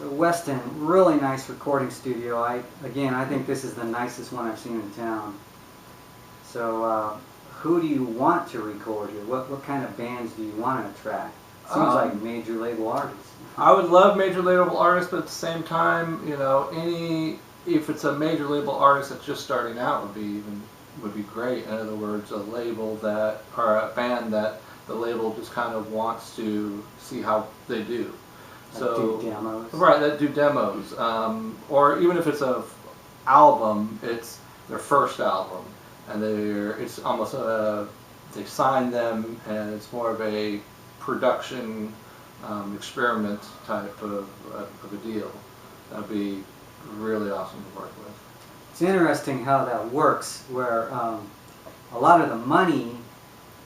So Weston, really nice recording studio. I think this is the nicest one I've seen in town. So who do you want to record here? What kind of bands do you want to attract? Seems like major label artists. I would love major label artists, but at the same time, if it's a major label artist that's just starting out would be great. In other words, a label that, or a band that the label just kind of wants to see how they do. Do demos. Right, that do demos. Or even if it's a album, it's their first album, and it's almost they sign them, and it's more of a production experiment type of a deal. That'd be really awesome to work with. It's interesting how that works, where a lot of the money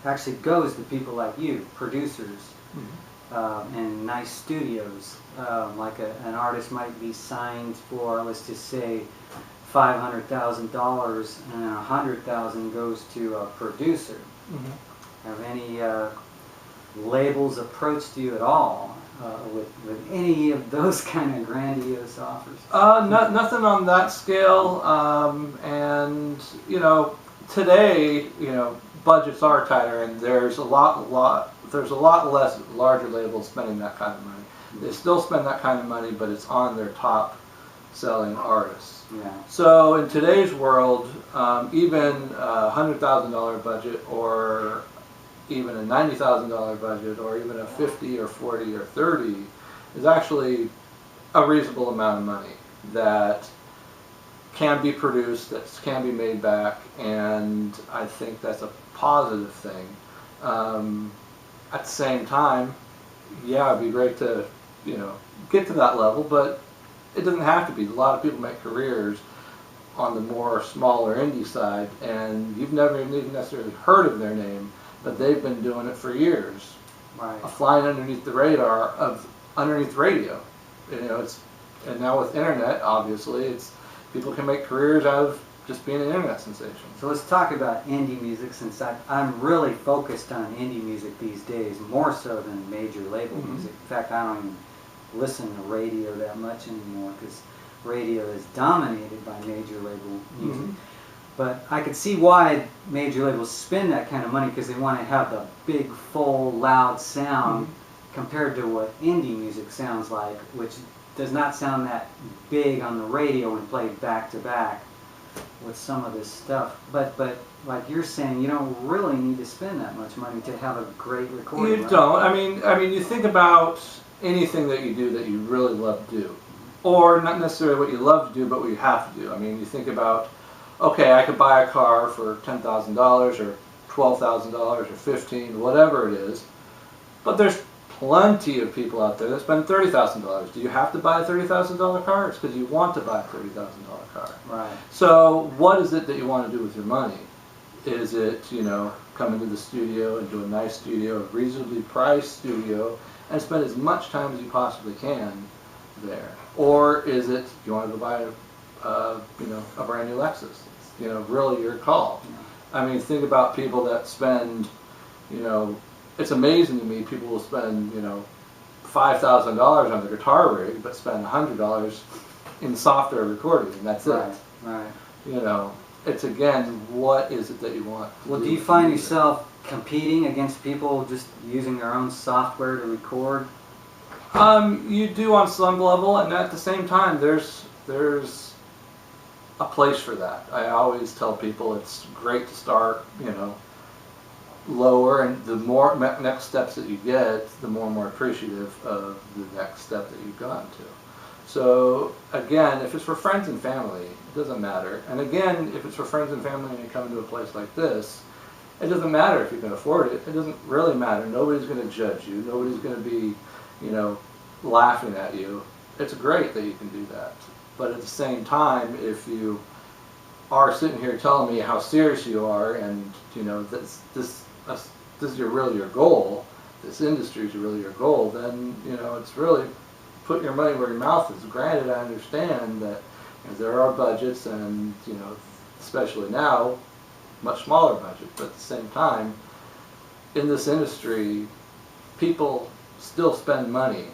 actually goes to people like you, producers. And nice studios. Like an artist might be signed for, let's just say, $500,000, and $100,000 goes to a producer. Have any labels approached you at all with any of those kind of grandiose offers? Nothing on that scale. And today, budgets are tighter, and there's a lot less larger labels spending that kind of money. They still spend that kind of money, but it's on their top selling artists. Yeah. So in today's world, even a $100,000 budget, or even a $90,000 budget, or even a 50 or 40 or 30 is actually a reasonable amount of money that can be produced, that can be made back, and I think that's a positive thing. At the same time, yeah, it'd be great to, get to that level, but it doesn't have to be. A lot of people make careers on the more smaller indie side, and you've never even necessarily heard of their name, but they've been doing it for years. Right. Flying underneath the radar of underneath radio. And now with internet, obviously, people can make careers out of just being an internet sensation. So let's talk about indie music, since I'm really focused on indie music these days, more so than major label music. In fact, I don't even listen to radio that much anymore, because radio is dominated by major label music. But I could see why major labels spend that kind of money, because they want to have the big, full, loud sound compared to what indie music sounds like, which does not sound that big on the radio when played back to back with some of this stuff. But like you're saying, you don't really need to spend that much money to have a great recording. You don't. I mean, you think about anything that you do that you really love to do, or not necessarily what you love to do, but what you have to do. I mean, you think about, okay, I could buy a car for $10,000 or $12,000 or $15,000, whatever it is, but there's plenty of people out there that spend $30,000. Do you have to buy a $30,000 car? It's because you want to buy a $30,000 car. Right. So what is it that you want to do with your money? Is it, come into the studio and do a nice studio, a reasonably priced studio, and spend as much time as you possibly can there? Or is it, you want to go buy a brand new Lexus? Really your call. I mean, think about people that spend, it's amazing to me, people will spend, $5,000 on the guitar rig, but spend $100 in software recording, and that's it. Right. It's again, what is it that you want? Well, do you find yourself competing against people just using their own software to record? You do on some level, and at the same time, there's a place for that. I always tell people it's great to start, lower, and the more next steps that you get, the more and more appreciative of the next step that you've gotten to. So again, if it's for friends and family, it doesn't matter. And again, if it's for friends and family and you come to a place like this, it doesn't matter if you can afford it. It doesn't really matter. Nobody's going to judge you. Nobody's going to be, laughing at you. It's great that you can do that. But at the same time, if you are sitting here telling me how serious you are, and this is really your goal, this industry is really your goal, then it's really put your money where your mouth is. Granted, I understand that there are budgets, and especially now, much smaller budget. But at the same time, in this industry, people still spend money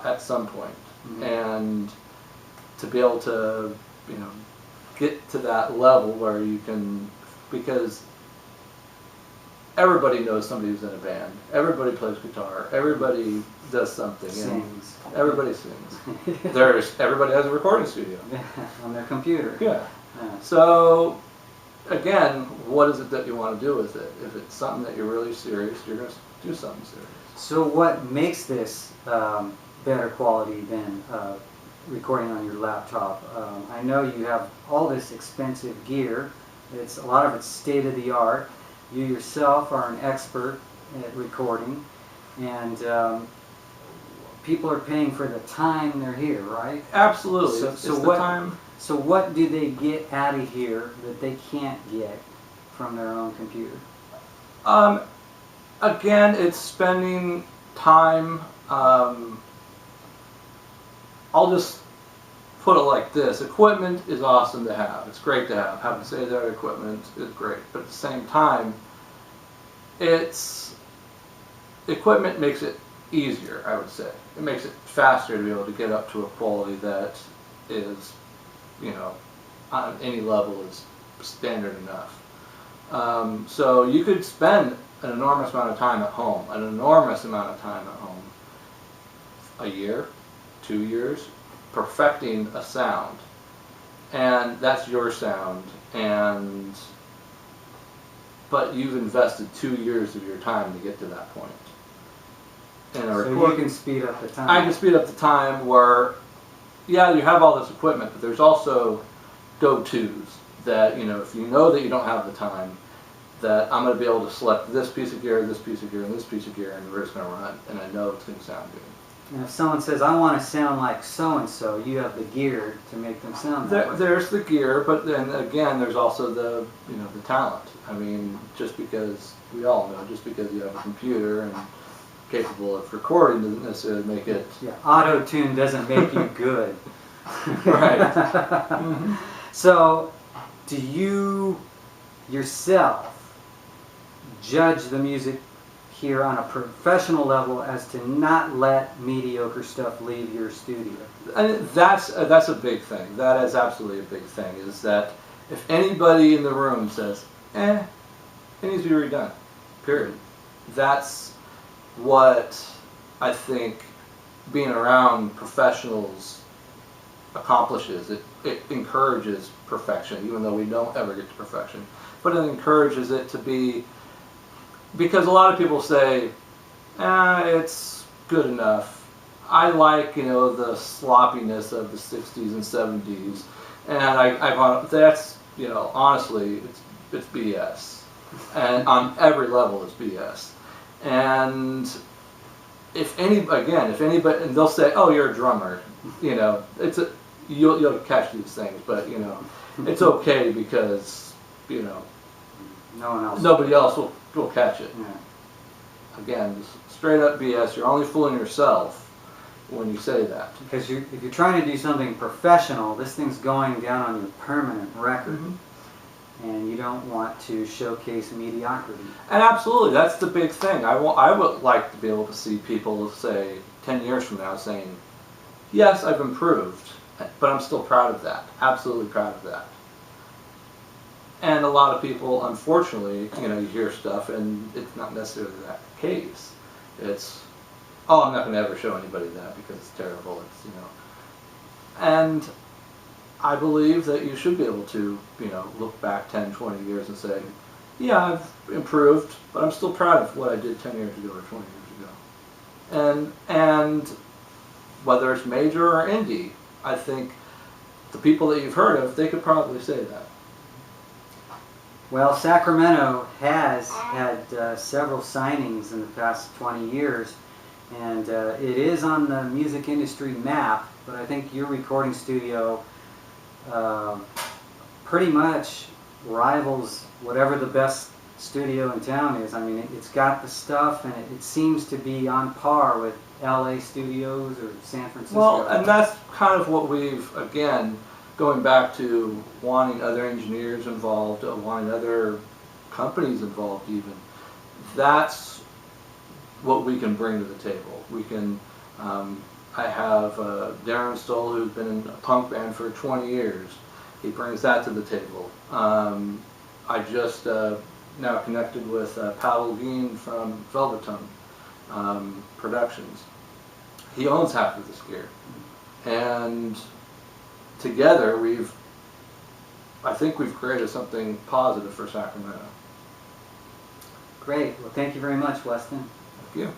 at some point. and to be able to, you know, get to that level where you can, because everybody knows somebody who's in a band. Everybody plays guitar. Everybody does something. Sings. Everybody sings. Everybody has a recording studio. On their computer. Yeah. So, again, what is it that you want to do with it? If it's something that you're really serious, you're going to do something serious. So what makes this better quality than recording on your laptop? I know you have all this expensive gear. A lot of it's state of the art. You yourself are an expert at recording, and people are paying for the time they're here, right? Absolutely. So what do they get out of here that they can't get from their own computer? Again, it's spending time. I'll just put it like this. Equipment is awesome to have. It's great to have. Having state-of-the-art equipment is great. But at the same time, equipment makes it easier, I would say. It makes it faster to be able to get up to a quality that is, you know, on any level is standard enough. So you could spend an enormous amount of time at home, a year, 2 years, perfecting a sound, and that's your sound, but you've invested 2 years of your time to get to that point. So you can speed up the time. I can speed up the time where, yeah, you have all this equipment, but there's also go-tos that, you know, if you know that you don't have the time, that I'm going to be able to select this piece of gear, this piece of gear, and this piece of gear, and we're just going to run, and I know it's going to sound good. And if someone says, I want to sound like so-and-so, you have the gear to make them sound that way. There's the gear, but then again, there's also the, you know, the talent. I mean, just because, we all know, just because you have a computer and capable of recording doesn't necessarily make it... Yeah, auto-tune doesn't make you good. Right. So, do you yourself judge the music here on a professional level as to not let mediocre stuff leave your studio? And that's a big thing. That is absolutely a big thing, is that if anybody in the room says, it needs to be redone, period. That's what I think being around professionals accomplishes. It encourages perfection, even though we don't ever get to perfection. But it encourages it to be, because a lot of people say, it's good enough. I like, you know, the sloppiness of the 60s and 70s, and that's, you know, honestly, it's BS, and on every level it's BS. And if anybody, and they'll say, oh, you're a drummer, you know, you'll catch these things, but, you know, it's okay because, you know, nobody else will catch it. Yeah. Again, just straight up BS. You're only fooling yourself when you say that. Because if you're trying to do something professional, this thing's going down on your permanent record. And you don't want to showcase mediocrity. And absolutely, that's the big thing. I would like to be able to see people say 10 years from now saying, yes, I've improved, but I'm still proud of that. Absolutely proud of that. And a lot of people, unfortunately, you know, you hear stuff and it's not necessarily that case. It's, oh, I'm not going to ever show anybody that because it's terrible. It's, you know, and I believe that you should be able to, you know, look back 10, 20 years and say, yeah, I've improved, but I'm still proud of what I did 10 years ago or 20 years ago. And whether it's major or indie, I think the people that you've heard of, they could probably say that. Well, Sacramento has had several signings in the past 20 years, and it is on the music industry map, but I think your recording studio pretty much rivals whatever the best studio in town is. I mean, it's got the stuff, and it seems to be on par with LA studios or San Francisco. Well, and that's kind of what we've, again, going back to wanting other engineers involved, wanting other companies involved even, that's what we can bring to the table. We can I have Darren Stoll, who's been in a punk band for 20 years. He brings that to the table. I just now connected with Pavel Geen from Velvetone Productions. He owns half of this gear. And together I think we've created something positive for Sacramento. Great. Well, thank you very much, Weston. Thank you.